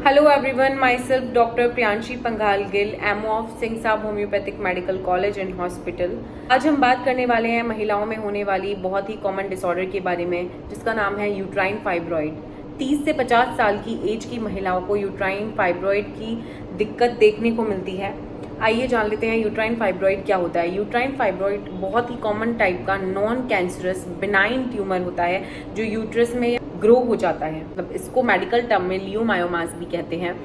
Hello everyone, myself Dr. Priyanshi Panghal Gill, MO of Singh Saab homeopathic medical college and hospital. आज हम बात करने वाले हैं महिलाओं में होने वाली बहुत ही कॉमन डिसऑर्डर के बारे में, जिसका नाम है यूट्राइन फाइब्रॉइड। 30 से 50 साल की एज की महिलाओं को यूट्राइन फाइब्रॉइड की दिक्कत देखने को मिलती है। आइए जान लेते हैं यूट्राइन फाइब्रॉइड क्या होता है। यूट्राइन फाइब्रॉइड बहुत ही कॉमन टाइप का नॉन कैंसरस बिनाइन ट्यूमर होता है जो यूट्रस में ग्रो हो जाता है। मतलब इसको मेडिकल टर्म में लियोमायोमास भी कहते हैं।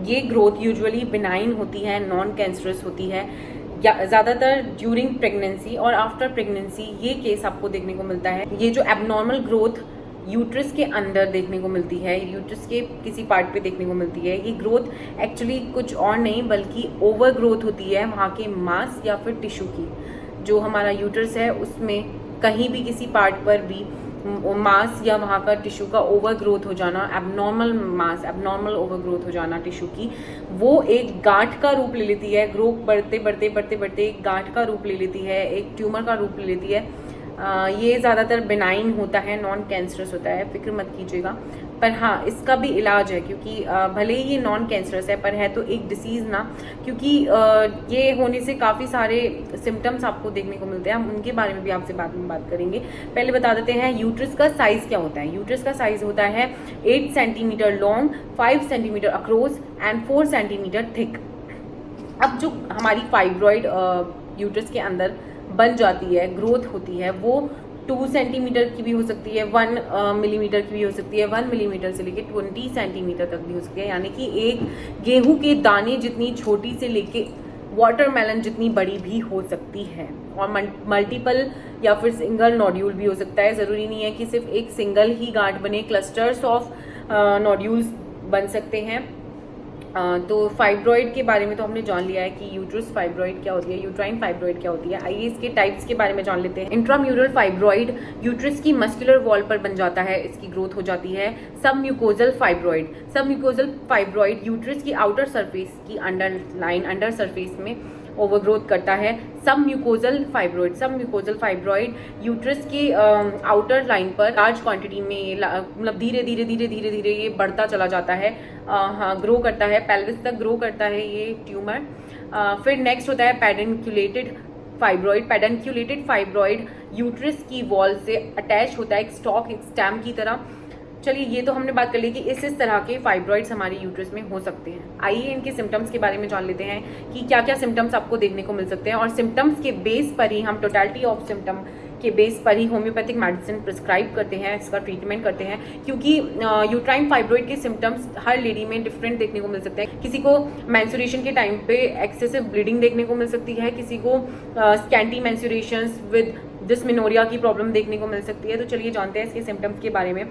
ये ग्रोथ यूजुअली बिनाइन होती है, नॉन कैंसरस होती है, या ज़्यादातर ड्यूरिंग प्रेगनेंसी और आफ्टर प्रेगनेंसी ये केस आपको देखने को मिलता है। ये जो एबनॉर्मल ग्रोथ यूट्रस के अंदर देखने को मिलती है, यूट्रस के किसी पार्ट पे देखने को मिलती है, ये ग्रोथ एक्चुअली कुछ और नहीं बल्कि ओवर ग्रोथ होती है वहाँ के मांस या फिर टिश्यू की। जो हमारा यूट्रस है उसमें कहीं भी किसी पार्ट पर भी मांस या वहाँ का टिश्यू का ओवर ग्रोथ हो जाना, एबनॉर्मल मांस, एबनॉर्मल ओवर ग्रोथ हो जाना टिश्यू की, वो एक गांठ का रूप ले लेती है। ग्रोथ बढ़ते बढ़ते बढ़ते बढ़ते एक गांठ का रूप ले लेती है, एक ट्यूमर का रूप ले लेती है। ये ज़्यादातर बिनाइन होता है, नॉन कैंसरस होता है, फिक्र मत कीजिएगा। पर हाँ, इसका भी इलाज है, क्योंकि भले ही ये नॉन कैंसरस है पर है तो एक डिसीज़ ना, क्योंकि ये होने से काफ़ी सारे सिम्टम्स आपको देखने को मिलते हैं। हम उनके बारे में भी आपसे बाद में बात करेंगे। पहले बता देते हैं यूट्रस का साइज़ क्या होता है। यूट्रस का साइज़ होता है 8 centimetre long, 5 centimetre across and 4 centimetre thick. अब जो हमारी फाइब्रॉइड यूट्रस के अंदर बन जाती है, ग्रोथ होती है, वो 2 सेंटीमीटर की भी हो सकती है, 1 मिलीमीटर की भी हो सकती है, 1 मिलीमीटर से लेके 20 सेंटीमीटर तक भी हो सकती है। यानी कि एक गेहूं के दाने जितनी छोटी से लेके वाटरमेलन जितनी बड़ी भी हो सकती है। और मल्टीपल या फिर सिंगल नोड्यूल भी हो सकता है। ज़रूरी नहीं है कि सिर्फ एक सिंगल ही गांठ बने, क्लस्टर्स ऑफ नोड्यूल्स बन सकते हैं। तो फाइब्रॉइड के बारे में तो हमने जान लिया है कि यूट्रस फाइब्रॉइड क्या होती है, यूट्राइन फाइब्रॉइड क्या होती है। आइए इसके टाइप्स के बारे में जान लेते हैं। इंट्राम्यूरल फाइब्रॉइड यूट्रस की मस्कुलर वॉल पर बन जाता है, इसकी ग्रोथ हो जाती है। सब म्यूकोजल फाइब्रॉइड, सब म्यूकोजल फाइब्रॉइड यूट्रस की आउटर सरफेस की अंडर सरफेस में ओवरग्रोथ करता है। सब म्यूकोजल फाइब्रॉइड, सब म्यूकोजल फाइब्रॉइड यूट्रस के आउटर लाइन पर लार्ज क्वांटिटी में, मतलब धीरे धीरे धीरे धीरे धीरे ये बढ़ता चला जाता है, हाँ ग्रो करता है, पेल्विस तक ग्रो करता है ये ट्यूमर। फिर नेक्स्ट होता है पेडेंक्युलेटेड फाइब्रॉइड। पेडेंक्युलेटेड फाइब्रॉइड यूट्रस की वॉल से अटैच होता है, एक स्टॉक, एक स्टेम की तरह। चलिए ये तो हमने बात कर ली कि इस तरह के फाइब्रॉइड्स हमारे यूट्रस में हो सकते हैं। आइए इनके सिम्टम्स के बारे में जान लेते हैं कि क्या क्या सिम्टम्स आपको देखने को मिल सकते हैं। और सिम्टम्स के बेस पर ही हम टोटलिटी ऑफ सिम्टम के बेस पर ही होम्योपैथिक मेडिसिन प्रिस्क्राइब करते हैं, इसका ट्रीटमेंट करते हैं। क्योंकि यूट्राइन फाइब्रॉइड के सिम्टम्स हर लेडी में डिफरेंट देखने को मिल सकते हैं। किसी को मेंस्ट्रुएशन के टाइम पे एक्सेसिव ब्लीडिंग देखने को मिल सकती है, किसी को स्कैंटी मेंस्ट्रुएशंस विद डिस्मेनोरिया की प्रॉब्लम देखने को मिल सकती है। तो चलिए जानते हैं इसके सिम्टम्स के बारे में।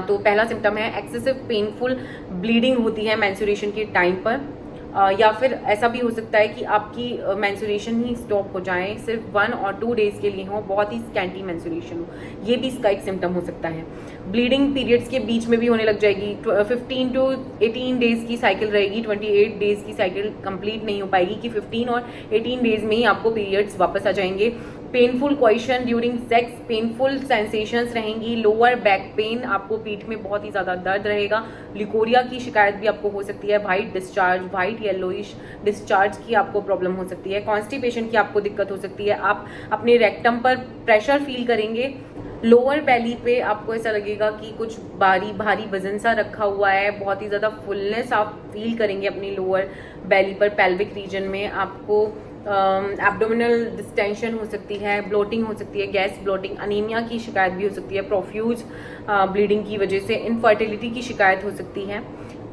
तो पहला सिम्टम है एक्सेसिव पेनफुल ब्लीडिंग होती है मेंस्ट्रुएशन के टाइम पर, या फिर ऐसा भी हो सकता है कि आपकी मेंस्ट्रुएशन ही स्टॉप हो जाए, सिर्फ 1 और 2 डेज के लिए हो, बहुत ही स्कैंटी मेंस्ट्रुएशन हो, ये भी इसका एक सिम्टम हो सकता है। ब्लीडिंग पीरियड्स के बीच में भी होने लग जाएगी। 15 to 18 डेज की साइकिल रहेगी, 28 डेज की साइकिल कंप्लीट नहीं हो पाएगी कि 15 और 18 डेज में ही आपको पीरियड्स वापस आ जाएंगे। Painful question during sex, painful sensations रहेंगी। लोअर बैक पेन, आपको पीठ में बहुत ही ज़्यादा दर्द रहेगा। लिकोरिया की शिकायत भी आपको हो सकती है। White discharge, white yellowish discharge की आपको प्रॉब्लम हो सकती है। कॉन्स्टिपेशन की आपको दिक्कत हो सकती है। आप अपने रेक्टम पर प्रेशर फील करेंगे। लोअर बेली पे आपको ऐसा लगेगा कि कुछ भारी भारी वजन सा रखा हुआ है। बहुत ही ज़्यादा फुलनेस आप फील करेंगे अपनी लोअर बेली पर, पेल्विक रीजन में। आपको एब्डोमिनल डिस्टेंशन हो सकती है, ब्लोटिंग हो सकती है, गैस ब्लोटिंग, अनीमिया की शिकायत भी हो सकती है, प्रोफ्यूज ब्लीडिंग की वजह से इनफर्टिलिटी की शिकायत हो सकती है।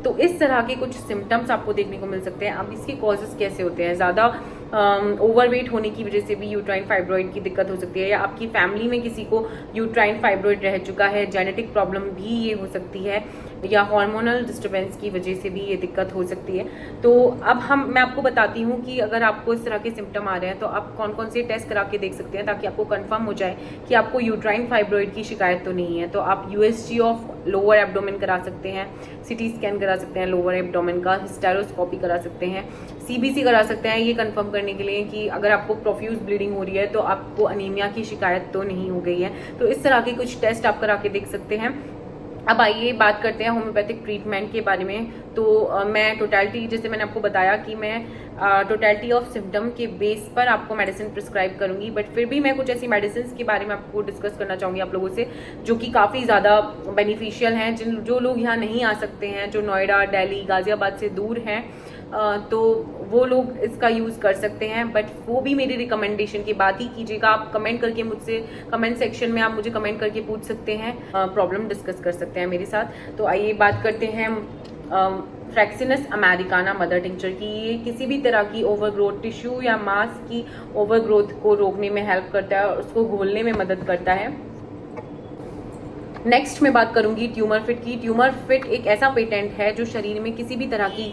तो इस तरह के कुछ सिम्टम्स आपको देखने को मिल सकते हैं। अब इसके कॉजेस कैसे होते हैं? ज़्यादा ओवरवेट होने की वजह से भी यूट्राइन फाइब्रॉइड की दिक्कत हो सकती है, या आपकी फैमिली में किसी को यूट्राइन फाइब्रॉइड रह चुका है, जेनेटिक प्रॉब्लम भी ये हो सकती है, या हार्मोनल डिस्टर्बेंस की वजह से भी ये दिक्कत हो सकती है। तो अब मैं आपको बताती हूँ कि अगर आपको इस तरह के सिम्टम आ रहे हैं तो आप कौन कौन से टेस्ट करा के देख सकते हैं, ताकि आपको कंफर्म हो जाए कि आपको यूट्राइन फाइब्रॉइड की शिकायत तो नहीं है। तो आप USG ऑफ लोअर एब्डोमेन करा सकते हैं, CT स्कैन करा सकते हैं लोअर एब्डोमेन का, हिस्टेरोस्कोपी करा सकते हैं, CBC करा सकते हैं, ये कंफर्म करने के लिए कि अगर आपको प्रोफ्यूज ब्लीडिंग हो रही है तो आपको अनीमिया की शिकायत तो नहीं हो गई है। तो इस तरह के कुछ टेस्ट आप करा के देख सकते हैं। अब आइए बात करते हैं होम्योपैथिक ट्रीटमेंट के बारे में। तो मैं टोटलिटी, जैसे मैंने आपको बताया कि मैं टोटलिटी ऑफ सिम्टम के बेस पर आपको मेडिसिन प्रिस्क्राइब करूंगी, बट फिर भी मैं कुछ ऐसी मेडिसिन के बारे में आपको डिस्कस करना चाहूँगी आप लोगों से, जो कि काफ़ी ज़्यादा बेनिफिशियल हैं। जो लोग यहाँ नहीं आ सकते हैं, जो नोएडा, दिल्ली, गाजियाबाद से दूर हैं, तो वो लोग इसका यूज़ कर सकते हैं, बट वो भी मेरी रिकमेंडेशन की बात ही कीजिएगा। आप कमेंट करके मुझसे, कमेंट सेक्शन में आप मुझे कमेंट करके पूछ सकते हैं, प्रॉब्लम डिस्कस कर सकते हैं मेरे साथ। तो आइए बात करते हैं फ्रैक्सिनस अमेरिकाना मदर टिंचर की। ये किसी भी तरह की ओवरग्रोथ, टिश्यू या मांस की ओवरग्रोथ को रोकने में हेल्प करता है और उसको घोलने में मदद करता है। नेक्स्ट मैं बात करूंगी ट्यूमर फिट की। ट्यूमर फिट एक ऐसा पेटेंट है जो शरीर में किसी भी तरह की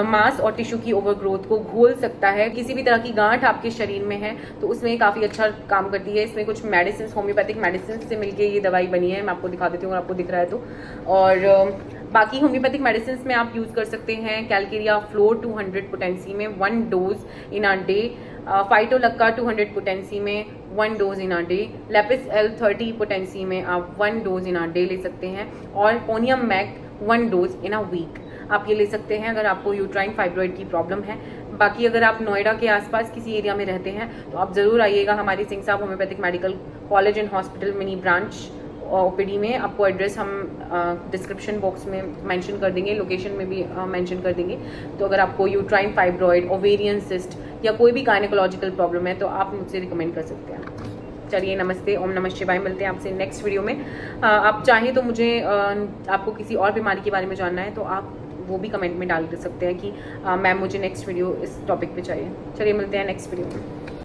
मांस और टिश्यू की ओवरग्रोथ को घोल सकता है। किसी भी तरह की गांठ आपके शरीर में है तो उसमें काफ़ी अच्छा काम करती है। इसमें कुछ मेडिसिन, होम्योपैथिक मेडिसिन से मिलके ये दवाई बनी है। मैं आपको दिखा देती हूँ अगर आपको दिख रहा है तो। और बाकी होम्योपैथिक मेडिसिन में आप यूज़ कर सकते हैं कैलकेरिया फ्लोर 200 पोटेंसी में 1 dose in a day, फाइटोलक्का 200 potency में 1 dose in a day, lapis L 30 potency में आप 1 डोज इन अ डे ले सकते हैं, और पोनियम मैक 1 डोज इन अ वीक आप ये ले सकते हैं अगर आपको यूट्राइन फाइब्रॉइड की प्रॉब्लम है। बाकी अगर आप नोएडा के आसपास किसी एरिया में रहते हैं तो आप ज़रूर आइएगा हमारी सिंह साहब homeopathic medical college and hospital mini branch OPD में। आपको एड्रेस हम डिस्क्रिप्शन बॉक्स में मेंशन कर देंगे, लोकेशन में भी मेंशन कर देंगे। तो अगर आपको यूट्राइन फाइब्रॉइड, ओवेरियन सिस्ट या कोई भी गायनेकोलॉजिकल प्रॉब्लम है तो आप मुझसे रिकमेंड कर सकते हैं। चलिए, नमस्ते, ओम नमः शिवाय। मिलते हैं आपसे नेक्स्ट वीडियो में। आप चाहें तो मुझे, आपको किसी और बीमारी के बारे में जानना है तो आप वो भी कमेंट में डाल दे सकते हैं कि मैम मुझे नेक्स्ट वीडियो इस टॉपिक पे चाहिए। चलिए, मिलते हैं नेक्स्ट वीडियो में।